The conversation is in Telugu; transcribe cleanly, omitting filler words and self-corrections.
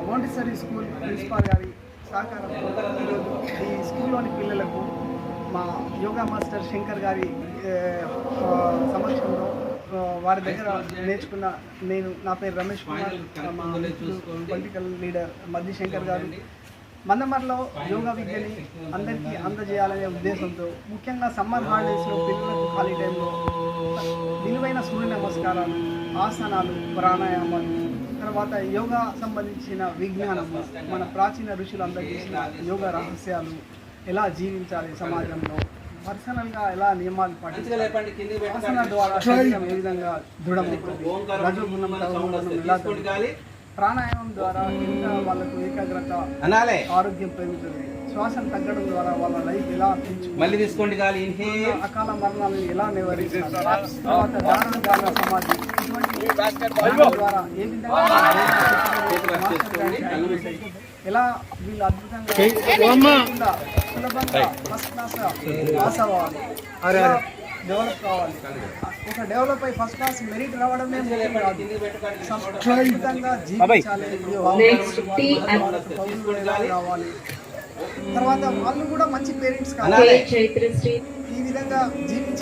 మోంటిసరీ స్కూల్ ప్రిన్సిపాల్ గారి సహకారంతో ఈరోజు ఈ స్కూల్లోని పిల్లలకు మా యోగా మాస్టర్ శంకర్ గారి సమక్షంలో వారి దగ్గర నేర్చుకున్న నా పేరు రమేష్ కుమార్, మా పొలిటికల్ లీడర్ మద్ది శంకర్ గారు మందమర్లో యోగా విద్యని అందరికీ అందజేయాలనే ఉద్దేశంతో ముఖ్యంగా సమ్మర్ హాలిడేస్లో పిల్లలకు ఖాళీ టైంలో విలువైన సూర్య నమస్కారాలు, ఆసనాలు, ప్రాణాయామాలు, తర్వాత యోగా సంబంధించిన విజ్ఞానము, మన ప్రాచీన ఋషులు అందజేసిన యోగా రహస్యాలు, ఎలా జీవించాలి సమాజంలో, పర్సనల్గా ఎలా నియమాలు పాటించాలి, ఆసనాల ద్వారా శరీరం ఏ విధంగా దృఢమవుతుంది, రజోగుణం తమోగుణం ఎలా తగ్గుతుంది, ప్రాణాయామం ద్వారా ఎంత వాళ్ళకు ఏకాగ్రత ఆరోగ్యం పెరుగుతుంది, శ్వాసను తగ్గడం ద్వారా వాళ్ళ లైఫ్ ఎలా పెంచుకోవాలి, అకాల మరణాలను ఎలా నివారిస్తారు, తర్వాత దారుణ గాన సమాధి ఇటువంటి ద్వారా ఏ విధంగా ఎలా వీళ్ళు అద్భుతంగా సులభంగా ఫస్ట్ క్లాస్ పాస్ అవ్వాలి, డెవలప్ కావాలి. ఒక డెవలప్ అయ్యి ఫస్ట్ క్లాస్ మెరిట్ రావడమే ముఖ్యం కాదు, సంస్కృతంగా జీవించాలి, పౌరులు ఎలా కావాలి, తర్వాత వాళ్ళు కూడా మంచి పేరెంట్స్ కావాలి. ఈ విధంగా జీవించే